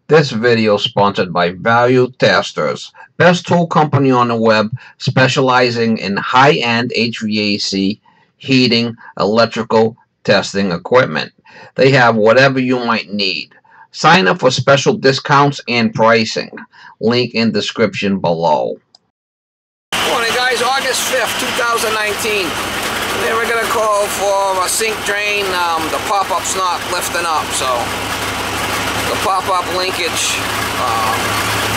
This video is sponsored by Value Testers, best tool company on the web specializing in high-end HVAC, heating, electrical testing equipment. They have whatever you might need. Sign up for special discounts and pricing. Link in description below. Morning guys, August 5th, 2019. Today we're going to call for a sink drain. The pop-up's not lifting up, so the pop-up linkage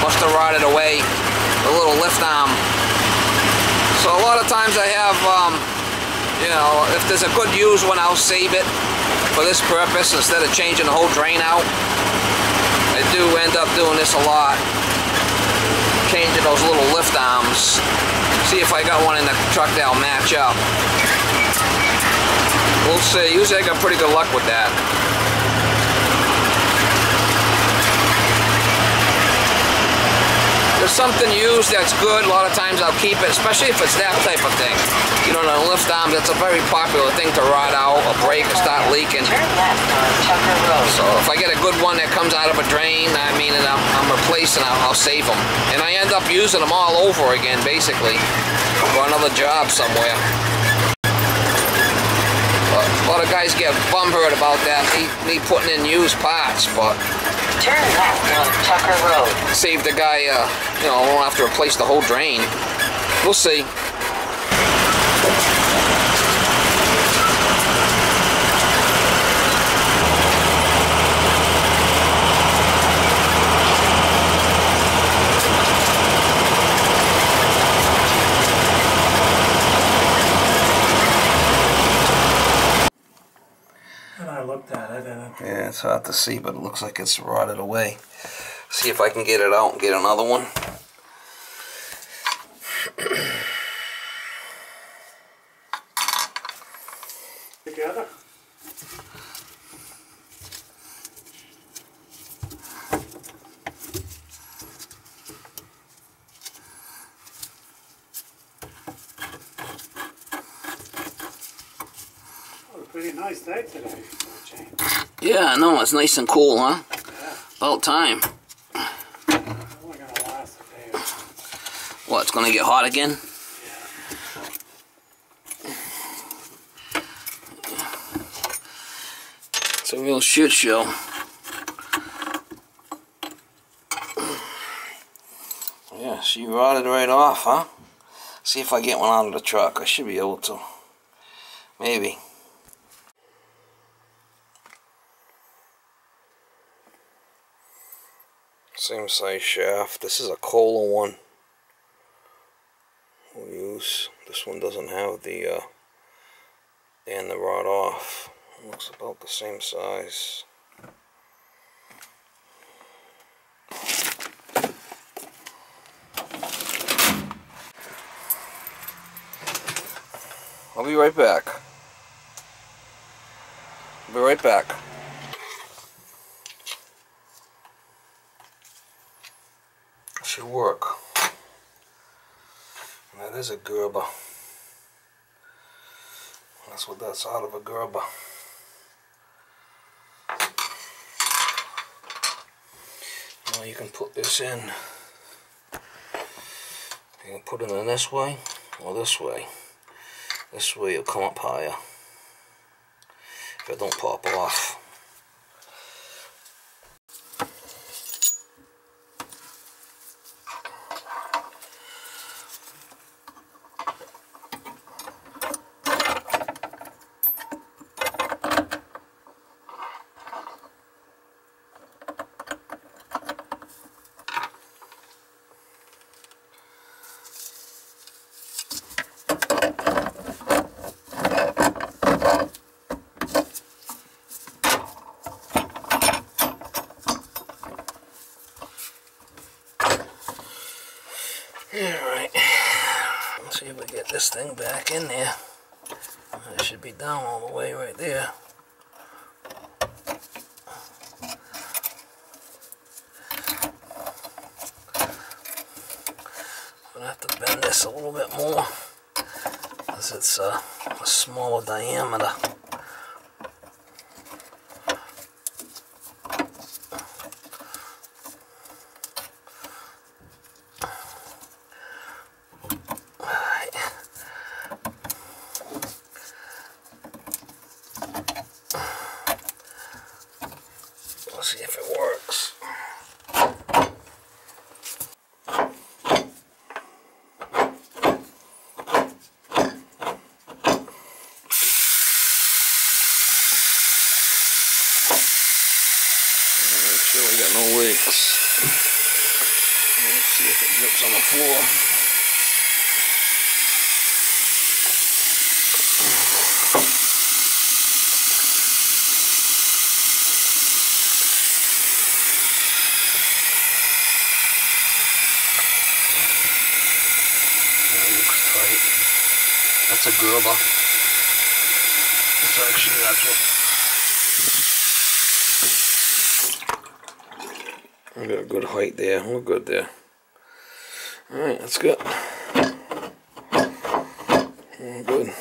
must have rotted away, the little lift arm. So a lot of times I have, you know, if there's a good used one, I'll save it for this purpose instead of changing the whole drain out. I do end up doing this a lot, changing those little lift arms. See if I got one in the truck that'll match up. We'll see. Usually I got pretty good luck with that. There's something used that's good, a lot of times I'll keep it, especially if it's that type of thing. You know, the lift arms, that's a very popular thing to rot out or break or start leaking. Turn left on Tucker Road. So if I get a good one that comes out of a drain, I mean, and I'm replacing, I'll save them. And I end up using them all over again, basically, for another job somewhere. But a lot of guys get bumhurt about that, me putting in used parts, but turn left on Tucker Road. save the guy, you know, won't have to replace the whole drain. We'll see. And I looked at it and Yeah, it's hard to see, but it looks like it's rotted away. See if I can get it out and get another one. together. Oh, pretty nice day today for a change. Yeah, I know, it's nice and cool, huh? Yeah. About time. Only gonna last a day or two. What, it's gonna get hot again? It's a real shit show. Yeah, she rotted right off, huh? See if I get one out of the truck. I should be able to. Maybe. Same size shaft. This is a Kohler one. We'll use. This one doesn't have the and the rod off. It looks about the same size. I'll be right back. I'll be right back. Should work. That is a Gerber. That's what that's out of, a Gerber. Now you can put this in. You can put it in this way or this way. This way it'll come up higher if it don't pop off. Alright, let's see if we get this thing back in there. It should be down all the way right there. I'm going to have to bend this a little bit more because it's a smaller diameter. See if it works. Make sure we got no leaks. Let's see if it drips on the floor. That's a gerber. That's actually, I got a good height there. We're good there. Alright, that's good. Good.